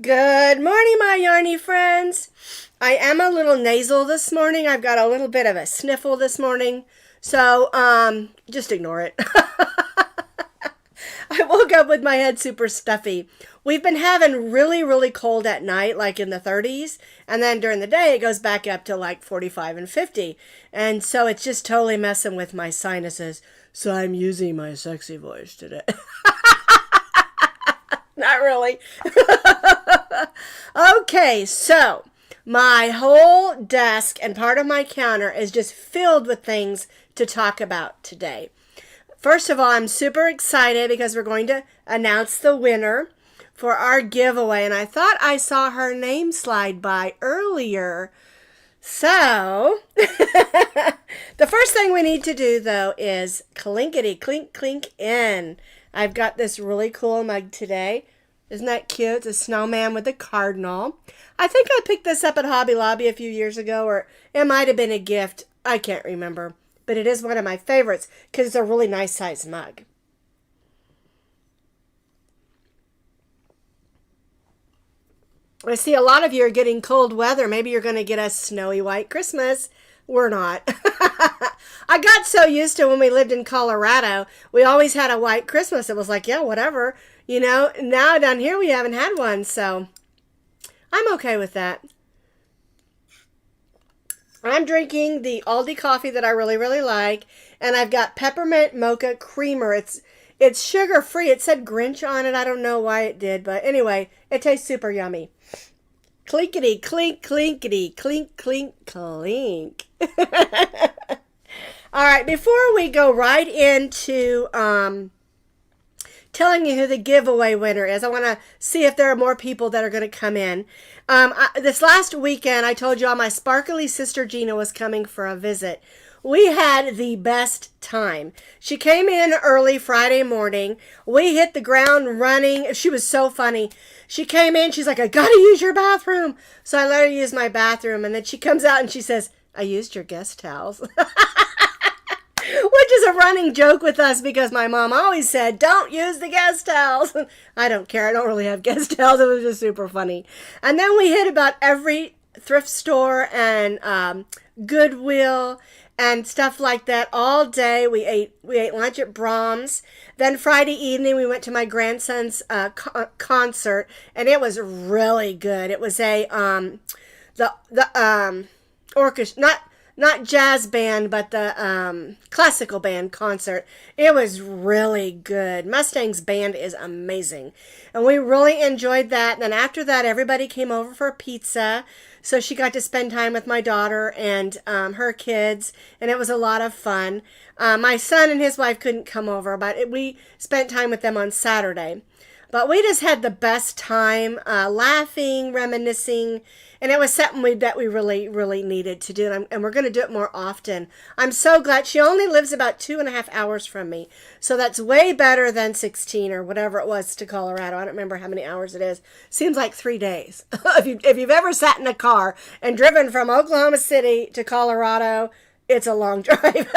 Good morning, my Yarnie friends. I am a little nasal this morning. I've got a little bit of a sniffle this morning. So, just ignore it. I woke up with my head super stuffy. We've been having really, really cold at night, like in the 30s. And then during the day, it goes back up to like 45 and 50. And so it's just totally messing with my sinuses. So I'm using my sexy voice today. Not really. Okay, so my whole desk and part of my counter is just filled with things to talk about today. First of all, I'm super excited because we're going to announce the winner for our giveaway. And I thought I saw her name slide by earlier. So, the first thing we need to do, though, is clinkety, clink, clink in. I've got this really cool mug today. Isn't that cute? It's a snowman with a cardinal. I think I picked this up at Hobby Lobby a few years ago, or it might have been a gift. I can't remember. But it is one of my favorites because it's a really nice size mug. I see a lot of you are getting cold weather. Maybe you're going to get a snowy white Christmas. We're not. I got so used to when we lived in Colorado, we always had a white Christmas. It was like, yeah, whatever. You know, now down here we haven't had one, so I'm okay with that. I'm drinking the Aldi coffee that I really, really like, and I've got peppermint mocha creamer. It's sugar-free. It said Grinch on it. I don't know why it did, but anyway, it tastes super yummy. Clinkety, clink, clinkety, clink, clink, clink. All right, before we go right into telling you who the giveaway winner is, I want to see if there are more people that are going to come in. This last weekend, I told you all my sparkly sister Gina was coming for a visit. We had the best time. She came in early Friday morning. We hit the ground running. She was so funny. She came in. She's like, I got to use your bathroom. So I let her use my bathroom. And then she comes out and she says, I used your guest towels. Which is a running joke with us because my mom always said, don't use the guest towels. I don't care. I don't really have guest towels. It was just super funny. And then we hit about every thrift store and Goodwill and stuff like that all day. We ate lunch at Brahms. Then Friday evening we went to my grandson's concert, and it was really good. It was a orchestra, not jazz band, but the classical band concert. It was really good. Mustang's band is amazing. And we really enjoyed that. And then after that, everybody came over for pizza. So she got to spend time with my daughter and her kids. And it was a lot of fun. My son and his wife couldn't come over, but we spent time with them on Saturday. But we just had the best time laughing, reminiscing, and it was something that we really, really needed to do, and we're going to do it more often. I'm so glad. She only lives about 2.5 hours from me, so that's way better than 16 or whatever it was to Colorado. I don't remember how many hours it is. Seems like 3 days. If you've ever sat in a car and driven from Oklahoma City to Colorado, it's a long drive.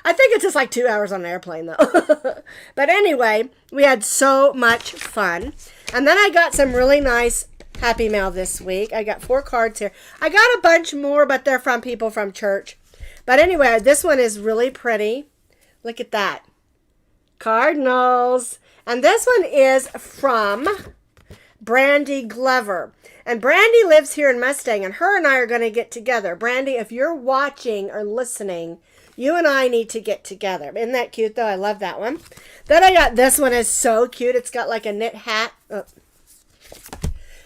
I think it's just like 2 hours on an airplane, though. But anyway, we had so much fun. And then I got some really nice Happy Mail this week. I got 4 cards here. I got a bunch more, but they're from people from church. But anyway, this one is really pretty. Look at that. Cardinals. And this one is from Brandy Glover. And Brandy lives here in Mustang, and her and I are going to get together. Brandy, if you're watching or listening, you and I need to get together. Isn't that cute, though? I love that one. Then I got this one. Is so cute. It's got like a knit hat.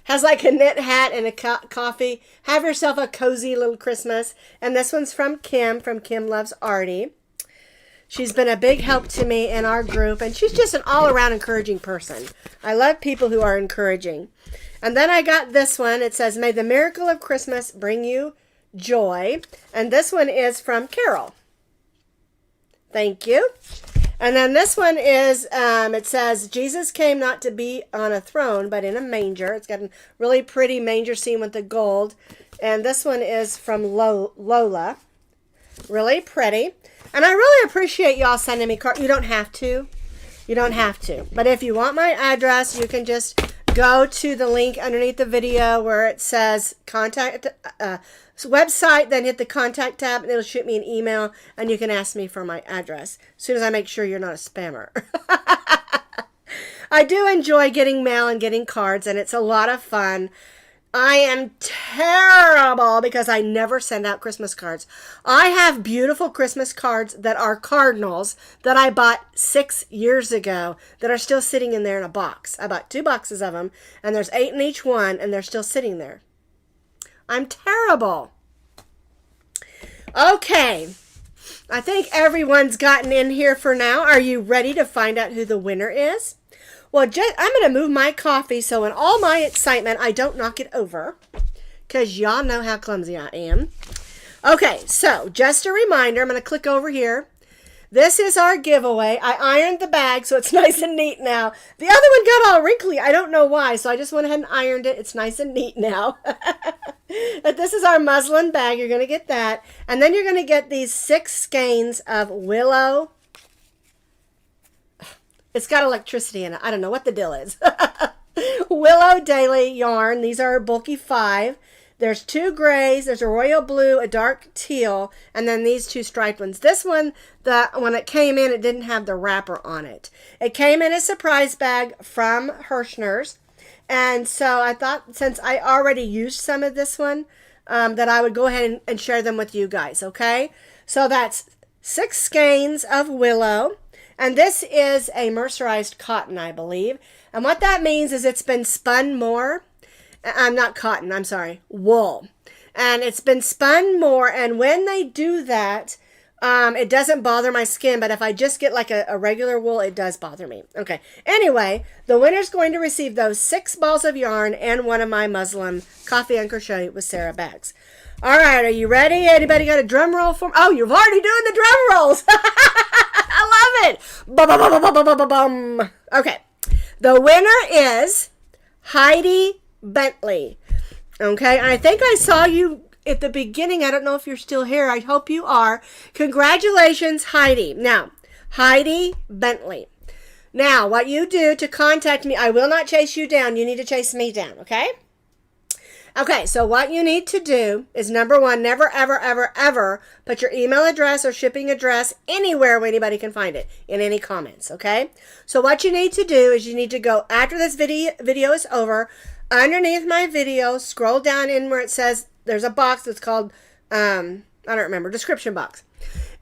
Has like a knit hat and a coffee. Have yourself a cozy little Christmas. And this one's from Kim Loves Artie. She's been a big help to me in our group. And she's just an all-around encouraging person. I love people who are encouraging. And then I got this one. It says, May the miracle of Christmas bring you joy. And this one is from Carol. Thank you. And then this one is, it says, Jesus came not to be on a throne, but in a manger. It's got a really pretty manger scene with the gold. And this one is from Lola. Really pretty. And I really appreciate y'all sending me cards. You don't have to. You don't have to. But if you want my address, you can just go to the link underneath the video where it says contact website, then hit the contact tab and it'll shoot me an email and you can ask me for my address as soon as I make sure you're not a spammer. I do enjoy getting mail and getting cards, and it's a lot of fun. I am terrible because I never send out Christmas cards. I have beautiful Christmas cards that are cardinals that I bought 6 years ago that are still sitting in there in a box. I bought 2 boxes of them, and there's 8 in each one, and they're still sitting there. I'm terrible. Okay. I think everyone's gotten in here for now. Are you ready to find out who the winner is? Well, I'm going to move my coffee so in all my excitement, I don't knock it over. Because y'all know how clumsy I am. Okay, so just a reminder, I'm going to click over here. This is our giveaway. I ironed the bag so it's nice and neat now. The other one got all wrinkly. I don't know why, so I just went ahead and ironed it. It's nice and neat now. But this is our muslin bag. You're going to get that. And then you're going to get these 6 skeins of willow. It's got electricity in it. I don't know what the deal is. Willow Daily yarn. These are bulky 5. There's 2 grays. There's a royal blue, a dark teal, and then these 2 striped ones. This one, when it came in, it didn't have the wrapper on it. It came in a surprise bag from Hirschner's. And so I thought, since I already used some of this one, that I would go ahead and share them with you guys, okay? So that's 6 skeins of willow. And this is a mercerized cotton, I believe. And what that means is it's been spun more. I'm not cotton, I'm sorry, wool. And it's been spun more. And when they do that, it doesn't bother my skin. But if I just get like a regular wool, it does bother me. Okay. Anyway, the winner's going to receive those 6 balls of yarn and one of my muslin Coffee and Crochet with Sara bags. All right, are you ready? Anybody got a drum roll for me? Oh, you're already doing the drum rolls. I love it. Bum. Okay. The winner is Heidi Bentley. Okay, and I think I saw you at the beginning. I don't know if you're still here. I hope you are. Congratulations, Heidi. Now, Heidi Bentley. Now, what you do to contact me, I will not chase you down. You need to chase me down, okay? Okay, so what you need to do is, number 1, never, ever, ever, ever put your email address or shipping address anywhere where anybody can find it, in any comments, okay? So what you need to do is you need to go, after this video is over, underneath my video, scroll down in where it says, there's a box that's called, I don't remember, description box.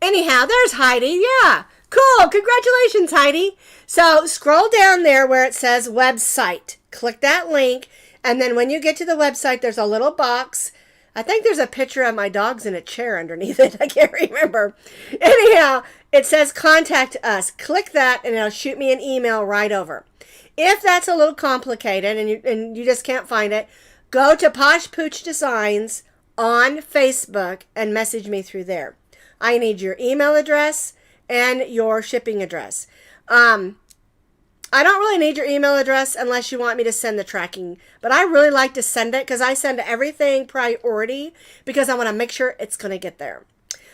Anyhow, there's Heidi, yeah. Cool, congratulations, Heidi. So scroll down there where it says website. Click that link. And then when you get to the website, there's a little box. I think there's a picture of my dogs in a chair underneath it. I can't remember. Anyhow, it says contact us. Click that and it'll shoot me an email right over. If that's a little complicated and you just can't find it, go to Posh Pooch Designs on Facebook and message me through there. I need your email address and your shipping address. I don't really need your email address unless you want me to send the tracking. But I really like to send it because I send everything priority because I want to make sure it's going to get there.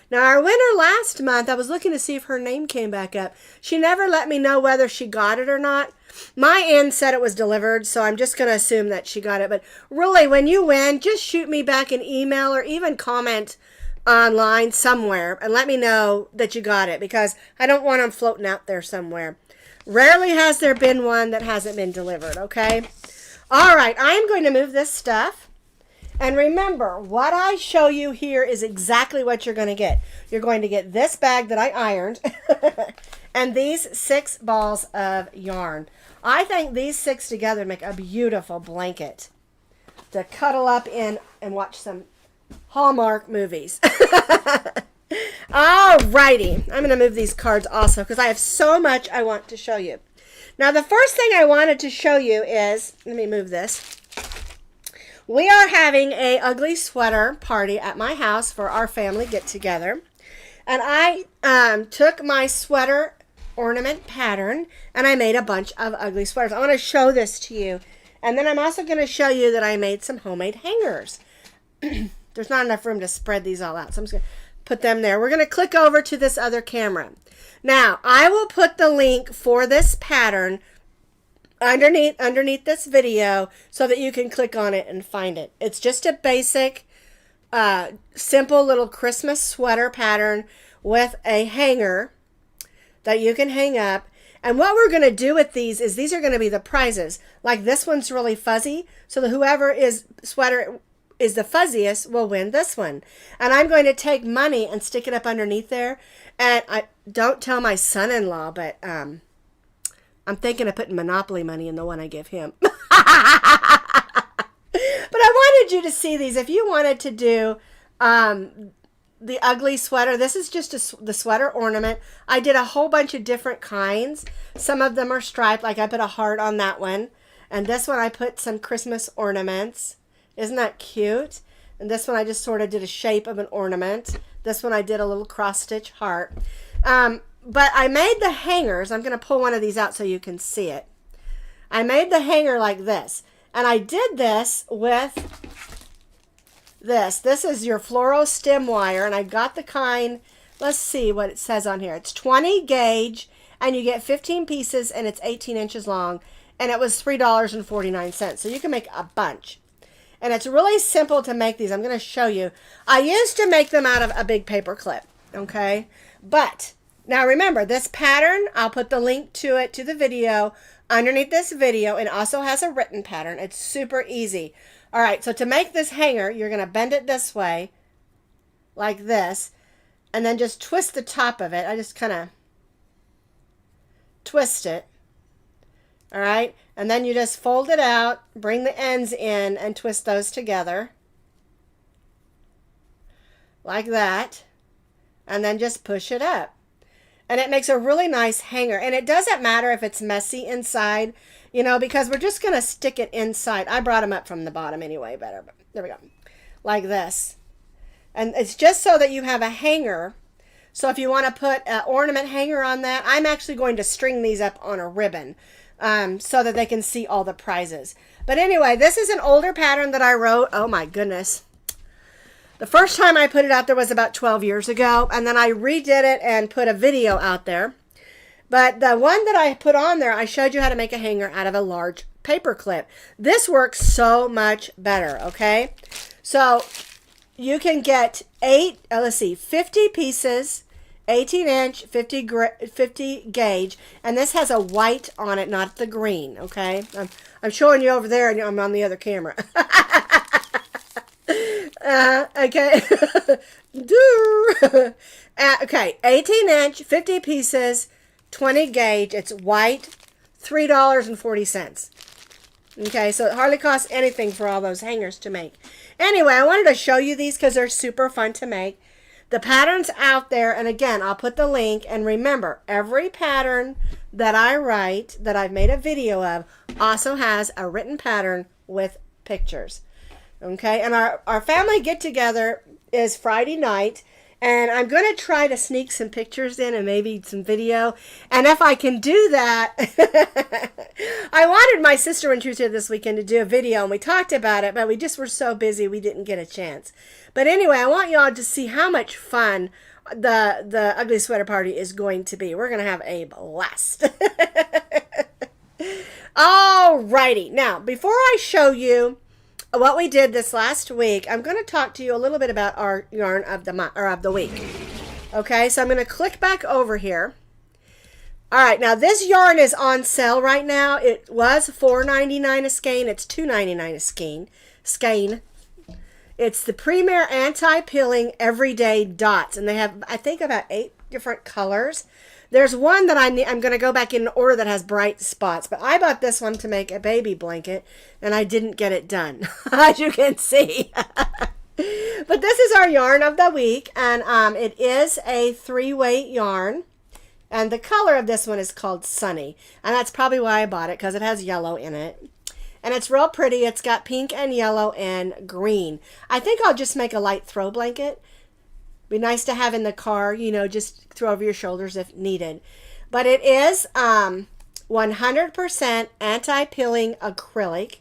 Now, our winner last month, I was looking to see if her name came back up. She never let me know whether she got it or not. My end said it was delivered, so I'm just going to assume that she got it. But really, when you win, just shoot me back an email or even comment online somewhere and let me know that you got it because I don't want them floating out there somewhere. Rarely has there been one that hasn't been delivered, okay? All right, I am going to move this stuff. And remember, what I show you here is exactly what you're going to get. You're going to get this bag that I ironed and these 6 balls of yarn. I think these 6 together make a beautiful blanket to cuddle up in and watch some Hallmark movies. Alrighty, I'm going to move these cards also because I have so much I want to show you. Now, the first thing I wanted to show you is, let me move this. We are having a ugly sweater party at my house for our family get-together. And I took my sweater ornament pattern and I made a bunch of ugly sweaters. I want to show this to you. And then I'm also going to show you that I made some homemade hangers. There's not enough room to spread these all out, so I'm just going to put them there. We're going to click over to this other camera. Now, I will put the link for this pattern underneath this video so that you can click on it and find it. It's just a basic, simple little Christmas sweater pattern with a hanger that you can hang up. And what we're going to do with these is these are going to be the prizes. Like this one's really fuzzy, so that whoever is sweater is the fuzziest will win this one. And I'm going to take money and stick it up underneath there. And I don't tell my son-in-law, but I'm thinking of putting Monopoly money in the one I give him. But I wanted you to see these. If you wanted to do the ugly sweater, this is just the sweater ornament. I did a whole bunch of different kinds. Some of them are striped, like I put a heart on that one. And this one I put some Christmas ornaments. Isn't that cute? And this one I just sort of did a shape of an ornament. This one I did a little cross-stitch heart. But I made the hangers. I'm going to pull one of these out so you can see it. I made the hanger like this. And I did this with this. This is your floral stem wire. And I got the kind, let's see what it says on here. It's 20 gauge and you get 15 pieces and it's 18 inches long. And it was $3.49. So you can make a bunch. And it's really simple to make these. I'm going to show you. I used to make them out of a big paper clip. Okay. But now remember, this pattern, I'll put the link to it, to the video, underneath this video. And also has a written pattern. It's super easy. All right, so to make this hanger, you're going to bend it this way, like this, and then just twist the top of it. I just kind of twist it. All right, and then you just fold it out, bring the ends in, and twist those together, like that, and then just push it up. And it makes a really nice hanger. And it doesn't matter if it's messy inside, you know, because we're just going to stick it inside. I brought them up from the bottom anyway, better. But there we go. Like this. And it's just so that you have a hanger. So if you want to put an ornament hanger on that, I'm actually going to string these up on a ribbon so that they can see all the prizes. But anyway, this is an older pattern that I wrote. Oh my goodness. The first time I put it out there was about 12 years ago, and then I redid it and put a video out there. But the one that I put on there, I showed you how to make a hanger out of a large paper clip. This works so much better, okay? So you can get 50 pieces, 18 inch, 50 gauge, and this has a white on it, not the green, okay? I'm showing you over there, and I'm on the other camera. Okay. Okay, 18 inch, 50 pieces, 20 gauge. It's white, $3.40. Okay, so it hardly costs anything for all those hangers to make. Anyway, I wanted to show you these because they're super fun to make. The pattern's out there, and again, I'll put the link. And remember, every pattern that I write, that I've made a video of, also has a written pattern with pictures. Okay, and our family get-together is Friday night, and I'm going to try to sneak some pictures in and maybe some video. And if I can do that, I wanted my sister, when she was here this weekend, to do a video, and we talked about it, but we just were so busy we didn't get a chance. But anyway, I want y'all to see how much fun the Ugly Sweater Party is going to be. We're going to have a blast. Alrighty, now, before I show you what we did this last week, I'm going to talk to you a little bit about our yarn of the month, or of the week. Okay, so I'm going to click back over here. All right, now this yarn is on sale right now. It was $4.99 a skein. It's $2.99 a skein. It's the Premier Anti-Peeling Everyday Dots, and they have, I think, about 8 different colors. There's one that I'm going to go back in order that has bright spots, but I bought this one to make a baby blanket, and I didn't get it done, as you can see. But this is our yarn of the week, and it is a 3-weight yarn, and the color of this one is called Sunny, and that's probably why I bought it, because it has yellow in it. And it's real pretty. It's got pink and yellow and green. I think I'll just make a light throw blanket. Be nice to have in the car, you know, just throw over your shoulders if needed. But it is 100% anti-peeling acrylic,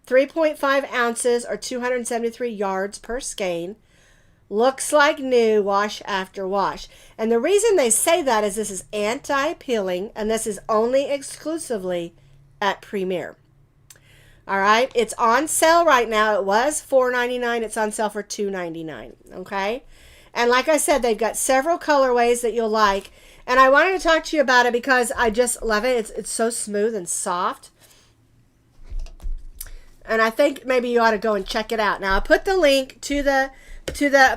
3.5 ounces or 273 yards per skein. Looks like new, wash after wash. And the reason they say that is this is anti-peeling, and this is only exclusively at Premier. All right, it's on sale right now. It was $4.99. It's on sale for $2.99. Okay, and like I said, they've got several colorways that you'll like. And I wanted to talk to you about it because I just love it. It's so smooth and soft. And I think maybe you ought to go and check it out. Now, I'll put the link to the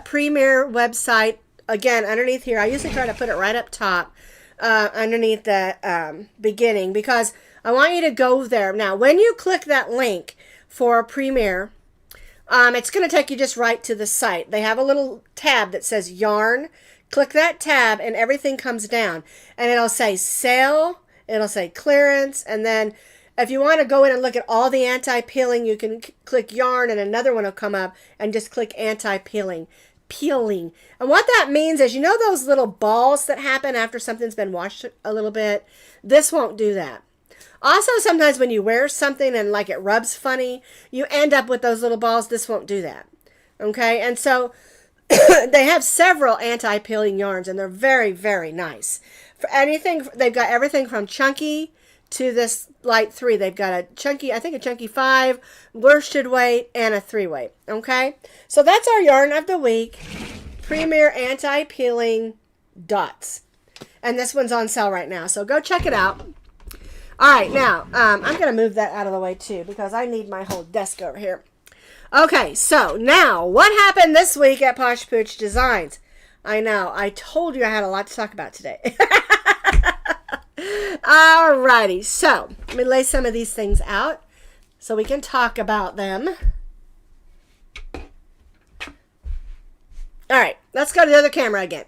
Premier website again underneath here. I usually try to put it right up top underneath the beginning because I want you to go there. Now, when you click that link for Premier, it's going to take you just right to the site. They have a little tab that says Yarn. Click that tab and everything comes down. And it'll say sale, it'll say clearance, and then if you want to go in and look at all the anti-peeling, you can click Yarn and another one will come up and just click anti-peeling. Peeling. And what that means is, you know those little balls that happen after something's been washed a little bit? This won't do that. Also, sometimes when you wear something and like it rubs funny, you end up with those little balls. This won't do that. Okay? And so they have several anti-peeling yarns and they're very, very nice. For anything, they've got everything from chunky to this light 3. They've got a chunky, I think a chunky 5, worsted weight, and a 3-weight. Okay? So that's our yarn of the week. Premier Anti-Peeling Dots. And this one's on sale right now. So go check it out. All right, now, I'm going to move that out of the way too because I need my whole desk over here. Okay, so now, what happened this week at Posh Pooch Designs? I know, I told you I had a lot to talk about today. Alrighty, so let me lay some of these things out so we can talk about them. Alright, let's go to the other camera again.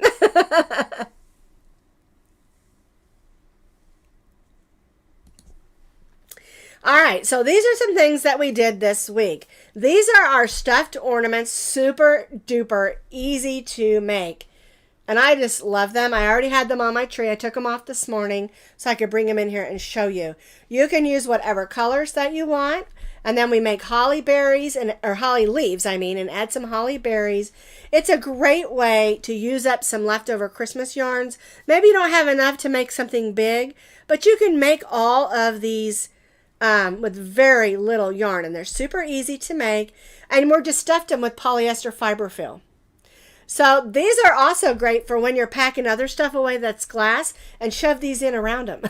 Alright, so these are some things that we did this week. These are our stuffed ornaments, super duper easy to make. And I just love them. I already had them on my tree. I took them off this morning so I could bring them in here and show you. You can use whatever colors that you want. And then we make holly berries, or holly leaves, I mean, and add some holly berries. It's a great way to use up some leftover Christmas yarns. Maybe you don't have enough to make something big, but you can make all of these with very little yarn. And they're super easy to make. And we're just stuffed them with polyester fiber fill. So these are also great for when you're packing other stuff away that's glass and shove these in around them.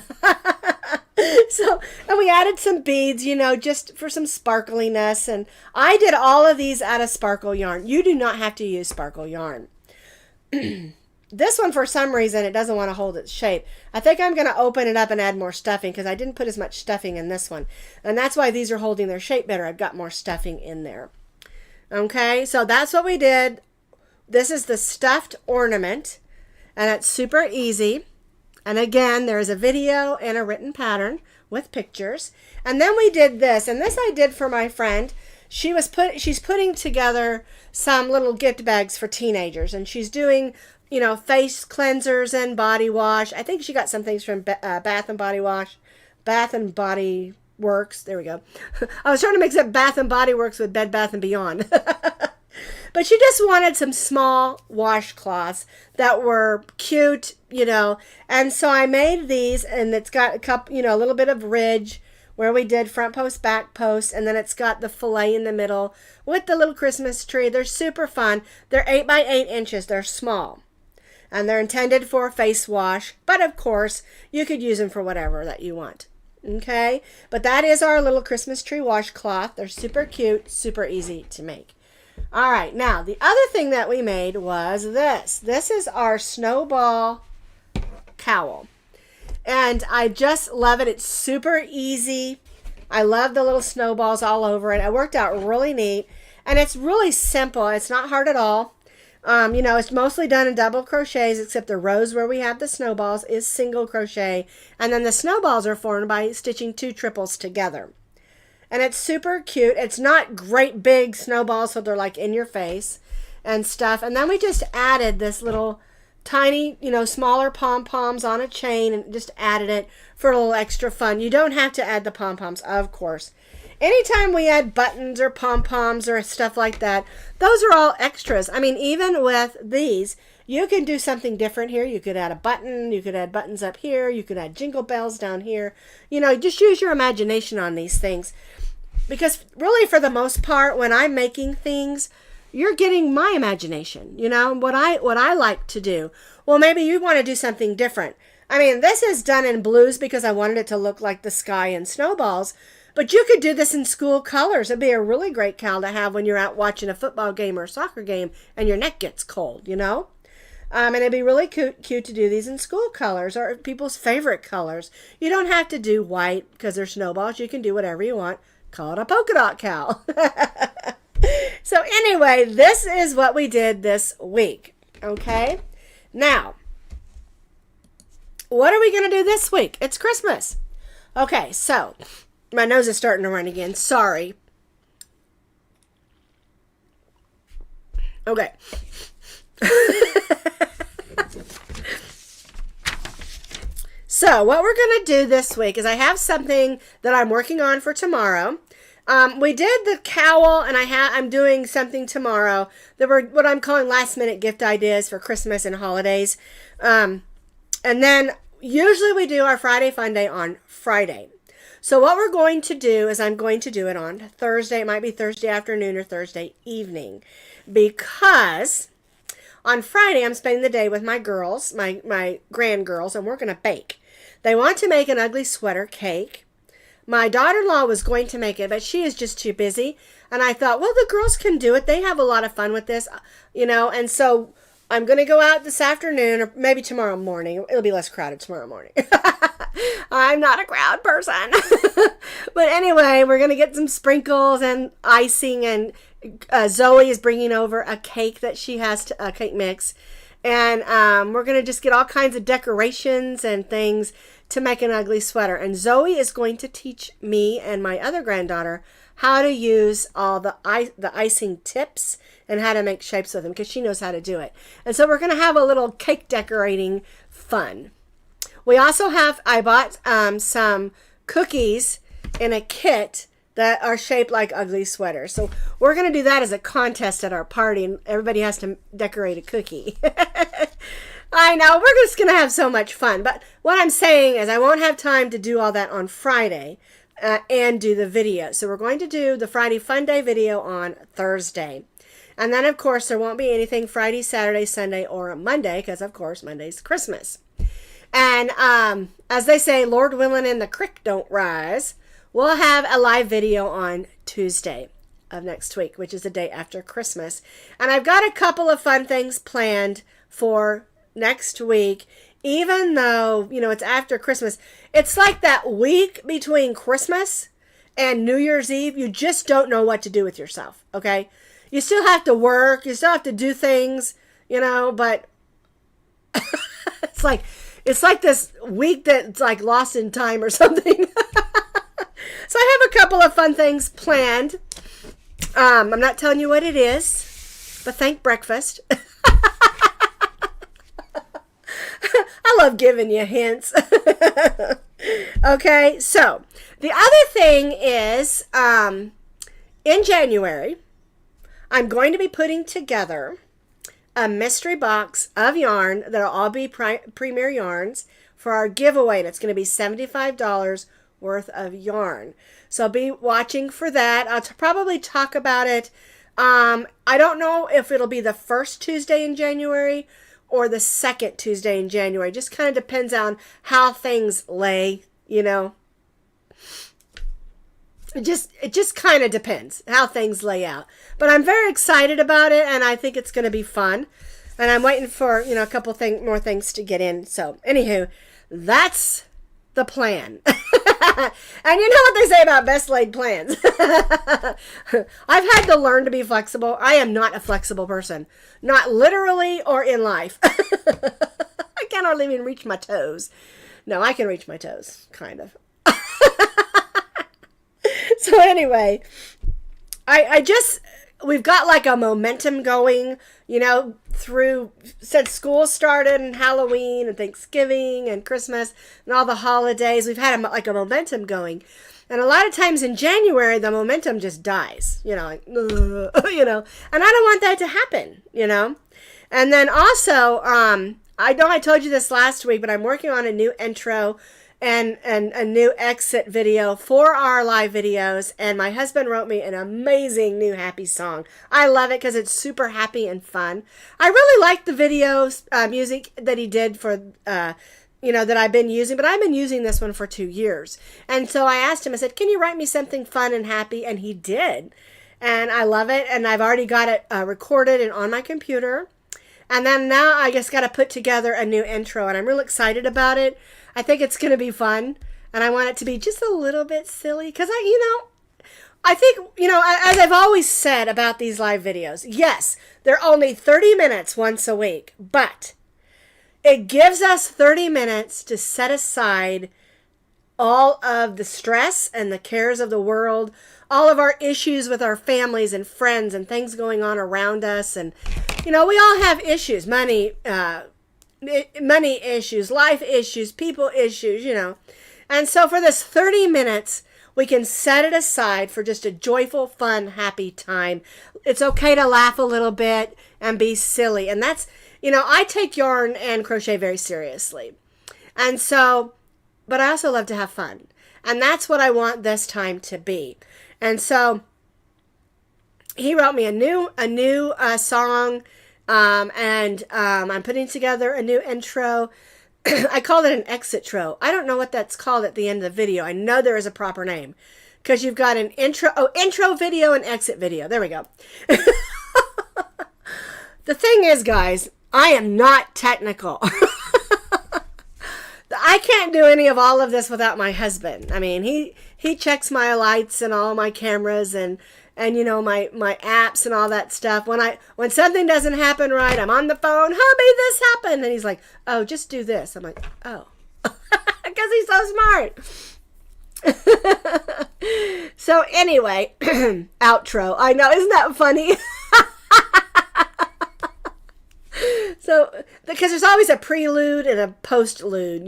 So, and we added some beads, you know, just for some sparkliness. And I did all of these out of sparkle yarn. You do not have to use sparkle yarn. This one, for some reason, it doesn't want to hold its shape. I think I'm going to open it up and add more stuffing because I didn't put as much stuffing in this one. And that's why these are holding their shape better. I've got more stuffing in there. Okay, so that's what we did. This is the stuffed ornament, and it's super easy. And again, there's a video and a written pattern with pictures. And then we did this, and this I did for my friend. She's putting together some little gift bags for teenagers, and she's doing, you know, face cleansers and body wash. I think she got some things from Bath and Body Works. There we go. I was trying to mix up Bath and Body Works with Bed Bath and Beyond. But she just wanted some small washcloths that were cute, you know. And so I made these, and it's got a couple, you know, a little bit of ridge where we did front post, back post, and then it's got the fillet in the middle with the little Christmas tree. They're super fun. They're 8 by 8 inches. They're small. And they're intended for a face wash, but of course, you could use them for whatever that you want. Okay? But that is our little Christmas tree washcloth. They're super cute, super easy to make. All right, now the other thing that we made was this. This is our Snowball Cowl. And I just love it. It's super easy. I love the little snowballs all over it. It worked out really neat. And it's really simple. It's not hard at all. You know, it's mostly done in double crochets, except the rows where we have the snowballs is single crochet. And then the snowballs are formed by stitching 2 triples together. And it's super cute. It's not great big snowballs, so they're like in your face and stuff. And then we just added this little tiny, you know, smaller pom-poms on a chain and just added it for a little extra fun. You don't have to add the pom-poms, of course. Anytime we add buttons or pom-poms or stuff like that, those are all extras. I mean, even with these, You can do something different here. You could add a button. You could add buttons up here. You could add jingle bells down here. You know, just use your imagination on these things. Because really, for the most part, when I'm making things, you're getting my imagination, you know, what I like to do. Well, maybe you want to do something different. I mean, this is done in blues because I wanted it to look like the sky and snowballs. But you could do this in school colors. It'd be a really great cowl to have when you're out watching a football game or a soccer game and your neck gets cold, you know? And it'd be really cute to do these in school colors or people's favorite colors. You don't have to do white because they're snowballs. You can do whatever you want. Call it a polka dot cowl. So anyway, this is what we did this week. Okay? Now, what are we going to do this week? It's Christmas. Okay, so my nose is starting to run again. Sorry. Okay. So what we're going to do this week is I have something that I'm working on for tomorrow. We did the cowl, and I'm doing something tomorrow that were what I'm calling last minute gift ideas for Christmas and holidays. And then usually we do our Friday Fun Day on Friday. So what we're going to do is I'm going to do it on Thursday. It might be Thursday afternoon or Thursday evening, because on Friday I'm spending the day with my girls, my grand girls, and we're going to bake. They want to make an ugly sweater cake. My daughter-in-law was going to make it, but she is just too busy. And I thought, well, the girls can do it. They have a lot of fun with this, you know. And so I'm going to go out this afternoon or maybe tomorrow morning. It'll be less crowded tomorrow morning. I'm not a crowd person. But anyway, we're going to get some sprinkles and icing. And Zoe is bringing over a cake that she has, a cake mix. And we're going to just get all kinds of decorations and things to make an ugly sweater. And Zoe is going to teach me and my other granddaughter how to use all the icing tips and how to make shapes with them, because she knows how to do it. And so we're going to have a little cake decorating fun. We also I bought some cookies in a kit that are shaped like ugly sweaters. So we're going to do that as a contest at our party, and everybody has to decorate a cookie. I know, we're just going to have so much fun. But what I'm saying is I won't have time to do all that on Friday and do the video. So we're going to do the Friday Fun Day video on Thursday. And then, of course, there won't be anything Friday, Saturday, Sunday, or Monday, because, of course, Monday's Christmas. And as they say, Lord willing and the creek don't rise, we'll have a live video on Tuesday of next week, which is the day after Christmas. And I've got a couple of fun things planned for next week, even though, you know, it's after Christmas. It's like that week between Christmas and New Year's Eve. You just don't know what to do with yourself, okay? You still have to work. You still have to do things, you know, but it's like this week that's like lost in time or something. So I have a couple of fun things planned. I'm not telling you what it is, but thank breakfast. I love giving you hints. Okay, so the other thing is in January, I'm going to be putting together a mystery box of yarn that'll all be Premier Yarns for our giveaway. And it's going to be $75 worth of yarn. So I'll be watching for that. I'll probably talk about it. I don't know if it'll be the first Tuesday in January or the second Tuesday in January. Just kind of depends on how things lay, you know. It just kind of depends how things lay out. But I'm very excited about it, and I think it's going to be fun. And I'm waiting for, you know, a couple more things to get in. So, anywho, that's the plan. And you know what they say about best laid plans. I've had to learn to be flexible. I am not a flexible person. Not literally or in life. I can't hardly even reach my toes. No, I can reach my toes, kind of. So anyway, we've got like a momentum going, you know, since school started and Halloween and Thanksgiving and Christmas and all the holidays. We've had like a momentum going. And a lot of times in January, the momentum just dies, you know, like, you know, and I don't want that to happen, you know. And then also, I know I told you this last week, but I'm working on a new intro and a new exit video for our live videos. And my husband wrote me an amazing new happy song. I love it because it's super happy and fun. I really like the videos, music that he did for, that I've been using, but I've been using this one for 2 years. And so I asked him, I said, can you write me something fun and happy? And he did. And I love it. And I've already got it recorded and on my computer. And then now I just got to put together a new intro, and I'm real excited about it. I think it's going to be fun, and I want it to be just a little bit silly because I think, as I've always said about these live videos, yes, they're only 30 minutes once a week, but it gives us 30 minutes to set aside all of the stress and the cares of the world, all of our issues with our families and friends and things going on around us. And, we all have issues, money issues, life issues, people issues, And so for this 30 minutes, we can set it aside for just a joyful, fun, happy time. It's okay to laugh a little bit and be silly. And that's, I take yarn and crochet very seriously. And so, but I also love to have fun. And that's what I want this time to be. And so he wrote me a new song, and I'm putting together a new intro. I called it an exit-tro. I don't know what that's called at the end of the video. I know there is a proper name because you've got an intro video and exit video. There we go. The thing is, guys, I am not technical. I can't do any of all of this without my husband. I mean, he checks my lights and all my cameras and my apps and all that stuff. When something doesn't happen right, I'm on the phone. Hubby, this happened, and he's like, "Oh, just do this." I'm like, "Oh," because he's so smart. So anyway, outro. I know, isn't that funny? So, because there's always a prelude and a postlude,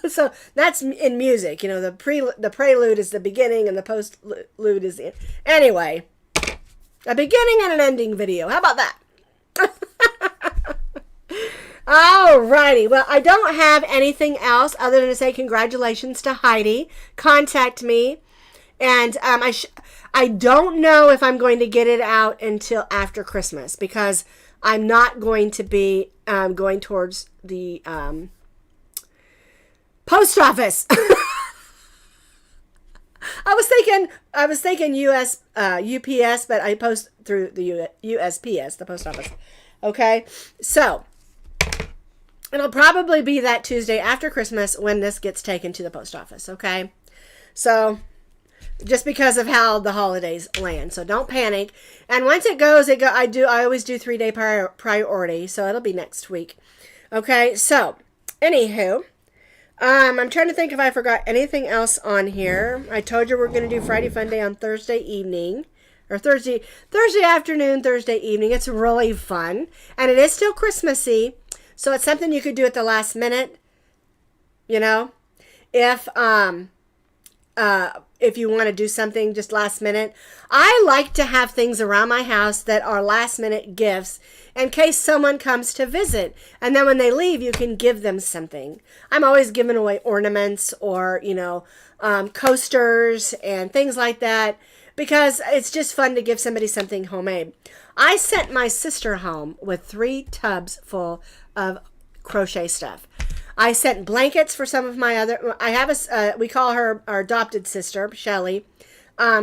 So that's in music, the prelude is the beginning and the postlude is the end. Anyway, a beginning and an ending video. How about that? Alrighty. Well, I don't have anything else other than to say congratulations to Heidi. Contact me. And I don't know if I'm going to get it out until after Christmas because I'm not going to be going towards the post office. I was thinking UPS, but I post through the USPS, the post office. Okay, so it'll probably be that Tuesday after Christmas when this gets taken to the post office. Okay, so. Just because of how the holidays land. So don't panic. And once it goes, I always do 3-day priority. So it'll be next week. Okay, so anywho, I'm trying to think if I forgot anything else on here. I told you we're going to do Friday Fun Day on Thursday evening. Or Thursday afternoon, Thursday evening. It's really fun. And it is still Christmassy. So it's something you could do at the last minute. If you want to do something just last minute. I like to have things around my house that are last minute gifts in case someone comes to visit. And then when they leave, you can give them something. I'm always giving away ornaments or, coasters and things like that because it's just fun to give somebody something homemade. I sent my sister home with 3 tubs full of crochet stuff. I sent blankets for some of my other. I have we call her our adopted sister, Shelly.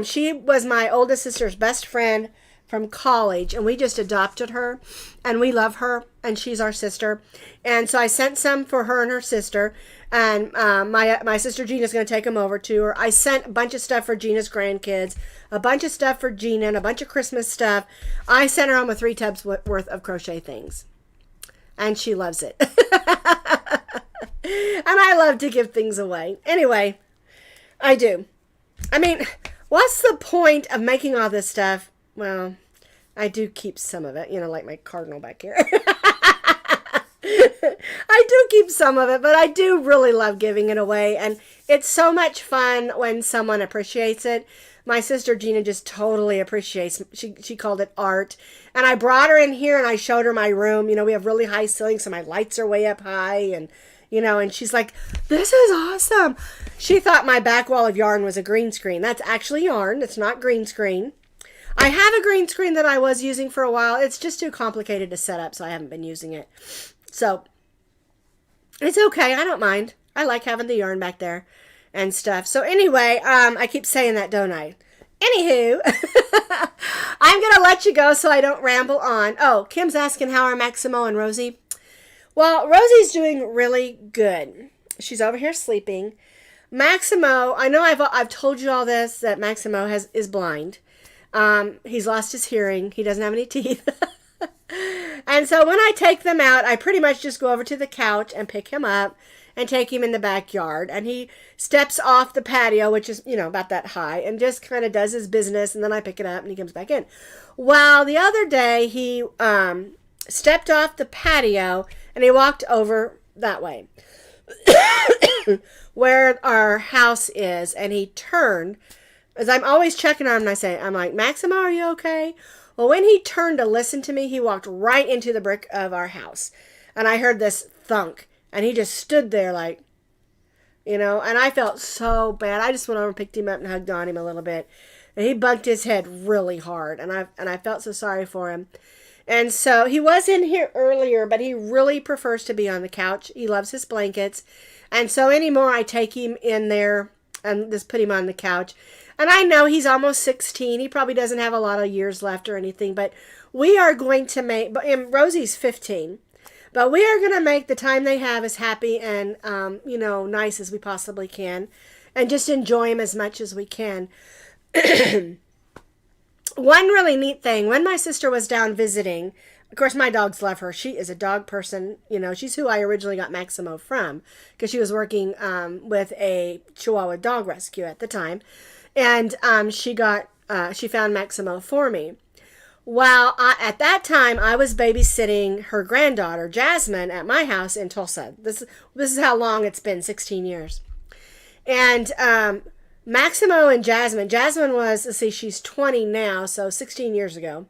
She was my oldest sister's best friend from college, and we just adopted her, and we love her, and she's our sister. And so I sent some for her and her sister, and my sister Gina's going to take them over to her. I sent a bunch of stuff for Gina's grandkids, a bunch of stuff for Gina, and a bunch of Christmas stuff. I sent her home with 3 tubs worth of crochet things, and she loves it. And I love to give things away. Anyway, I do. I mean, what's the point of making all this stuff? Well, I do keep some of it, like my cardinal back here. I do keep some of it, but I do really love giving it away. And it's so much fun when someone appreciates it. My sister Gina just totally appreciates. She called it art. And I brought her in here and I showed her my room. You know, we have really high ceilings, so my lights are way up high. And, you know, and she's like, this is awesome. She thought my back wall of yarn was a green screen. That's actually yarn. It's not green screen. I have a green screen that I was using for a while. It's just too complicated to set up, so I haven't been using it. So it's okay. I don't mind. I like having the yarn back there and stuff. So anyway, I keep saying that, don't I? Anywho, I'm going to let you go so I don't ramble on. Oh, Kim's asking how are Maximo and Rosie. Well, Rosie's doing really good. She's over here sleeping. Maximo, I know I've told you all this, that Maximo is blind. He's lost his hearing. He doesn't have any teeth. And so when I take them out, I pretty much just go over to the couch and pick him up and take him in the backyard. And he steps off the patio, which is, you know, about that high, and just kind of does his business. And then I pick it up and he comes back in. Well, the other day he stepped off the patio and he walked over that way where our house is. And he turned, as I'm always checking on him, and I'm like, Maximo, are you okay? Well, when he turned to listen to me, he walked right into the brick of our house. And I heard this thunk. And he just stood there like, you know, and I felt so bad. I just went over and picked him up and hugged on him a little bit. And he bumped his head really hard. And I felt so sorry for him. And so he was in here earlier, but he really prefers to be on the couch. He loves his blankets. And so anymore, I take him in there and just put him on the couch. And I know he's almost 16. He probably doesn't have a lot of years left or anything. But we are going to make, and Rosie's 15. But we are going to make the time they have as happy and, you know, nice as we possibly can. And just enjoy him as much as we can. One really neat thing, when my sister was down visiting, of course, my dogs love her. She is a dog person. You know, she's who I originally got Maximo from. Because she was working with a Chihuahua dog rescue at the time. And she found Maximo for me. Well, at that time, I was babysitting her granddaughter, Jasmine, at my house in Tulsa. This is how long it's been, 16 years. And Maximo and Jasmine was, let's see, she's 20 now, so 16 years ago.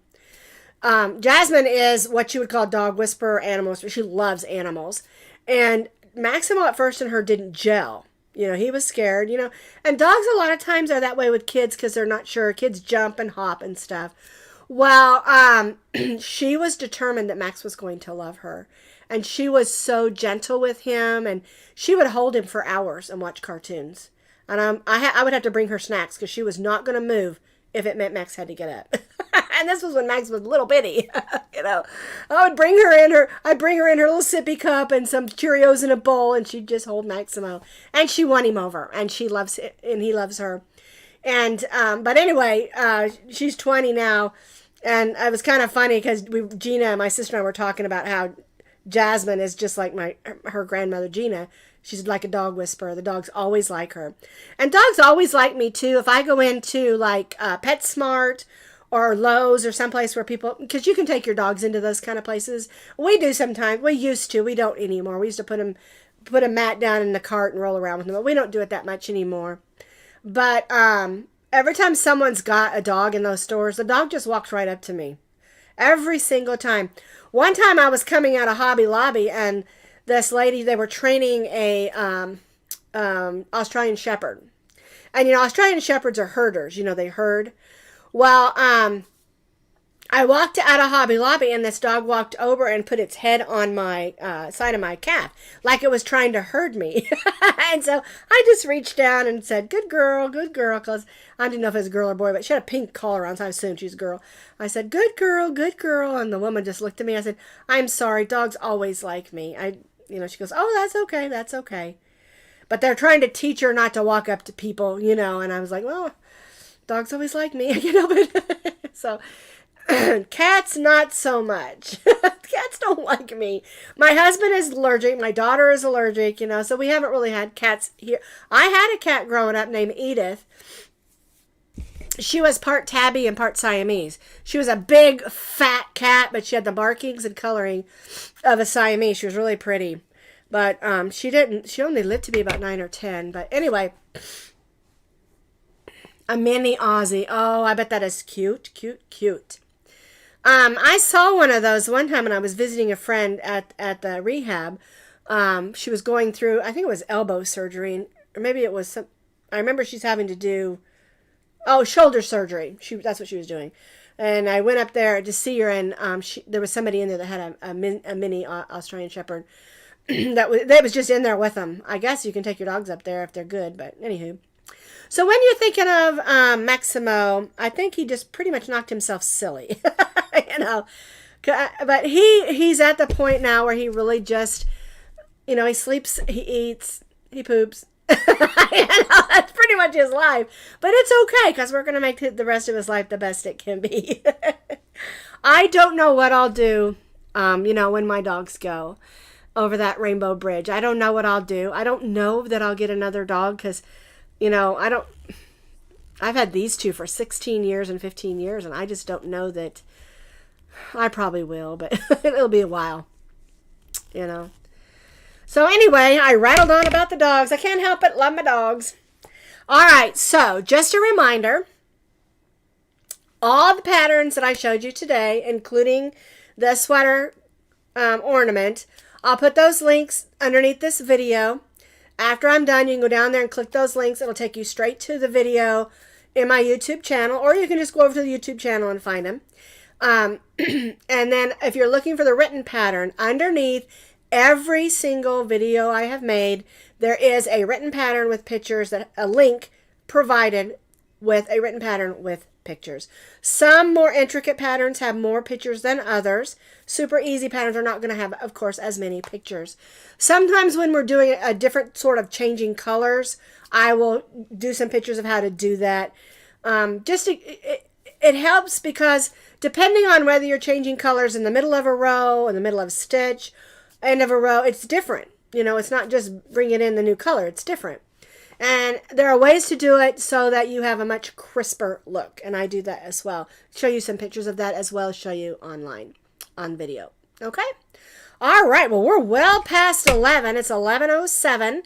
Jasmine is what you would call dog whisperer, animal whisperer. She loves animals. And Maximo at first and her didn't gel. You know, he was scared, you know. And dogs a lot of times are that way with kids because they're not sure. Kids jump and hop and stuff. Well, she was determined that Max was going to love her. And she was so gentle with him. And she would hold him for hours and watch cartoons. And I would have to bring her snacks because she was not going to move if it meant Max had to get up. And this was when Max was little bitty. You know, I'd bring her in her little sippy cup and some Cheerios in a bowl, and she'd just hold Maximo. And she won him over, and she loves it, and he loves her. And but anyway, she's 20 now, and it was kind of funny because Gina, my sister, and I were talking about how Jasmine is just like her grandmother Gina. She's like a dog whisperer. The dogs always like her. And dogs always like me, too. If I go into, like, PetSmart or Lowe's or someplace where people... Because you can take your dogs into those kind of places. We do sometimes. We used to. We don't anymore. We used to put a mat down in the cart and roll around with them. But we don't do it that much anymore. But every time someone's got a dog in those stores, the dog just walks right up to me. Every single time. One time I was coming out of Hobby Lobby and... this lady, they were training a Australian Shepherd. And, you know, Australian Shepherds are herders. You know, they herd. Well, I walked out of Hobby Lobby, and this dog walked over and put its head on my side of my calf, like it was trying to herd me. And so I just reached down and said, good girl, because I didn't know if it was a girl or boy, but she had a pink collar on, so I assumed she's a girl. I said, good girl, and the woman just looked at me. I said, I'm sorry, dogs always like me. You know, she goes, oh, that's okay. But they're trying to teach her not to walk up to people, you know, and I was like, well, dogs always like me, you know, but so cats, not so much. Cats don't like me. My husband is allergic. My daughter is allergic, you know, so we haven't really had cats here. I had a cat growing up named Edith. she was part tabby and part Siamese. She was a big, fat cat, but she had the markings and coloring of a Siamese. She was really pretty. But she only lived to be about 9 or 10. But anyway, a mini Aussie. Oh, I bet that is cute, cute, cute. I saw one of those one time when I was visiting a friend at the rehab. She was going through, I think it was elbow surgery, or maybe it was some, I remember she's having to do, shoulder surgery. That's what she was doing. And I went up there to see her, and there was somebody in there that had a mini Australian Shepherd that was just in there with them. I guess you can take your dogs up there if they're good, but anywho. So when you're thinking of Maximo, I think he just pretty much knocked himself silly, you know. But he's at the point now where he really just, you know, he sleeps, he eats, he poops. You know, that's pretty much his life. But it's okay, because we're going to make the rest of his life the best it can be. I don't know what I'll do, you know, when my dogs go over that rainbow bridge. I don't know what I'll do. I don't know that I'll get another dog, because, you know, I've had these two for 16 years and 15 years, and I just don't know that I probably will, but it'll be a while, you know. So anyway, I rattled on about the dogs. I can't help it. Love my dogs. All right, so just a reminder, all the patterns that I showed you today, including the sweater ornament, I'll put those links underneath this video. After I'm done, you can go down there and click those links. It'll take you straight to the video in my YouTube channel, or you can just go over to the YouTube channel and find them. And then if you're looking for the written pattern, underneath every single video I have made, there is a written pattern with pictures, a link provided with a written pattern with pictures. Some more intricate patterns have more pictures than others. Super easy patterns are not going to have, of course, as many pictures. Sometimes when we're doing a different sort of changing colors, I will do some pictures of how to do that. It helps because depending on whether you're changing colors in the middle of a row, in the middle of a stitch, end of a row, it's different. You know, it's not just bringing in the new color. It's different. And there are ways to do it so that you have a much crisper look. And I do that as well. Show you some pictures of that as well as show you online on video. Okay? All right. Well, we're well past 11. It's 11:07.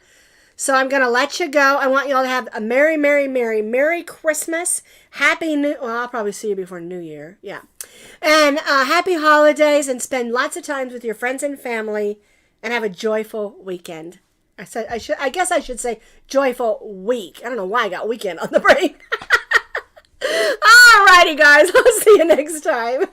So I'm going to let you go. I want you all to have a Merry, Merry, Merry, Merry Christmas. Happy New... Well, I'll probably see you before New Year. Yeah. And happy holidays, and spend lots of time with your friends and family, and have a joyful weekend. I guess I should say joyful week. I don't know why I got weekend on the brain. All righty, guys. I'll see you next time.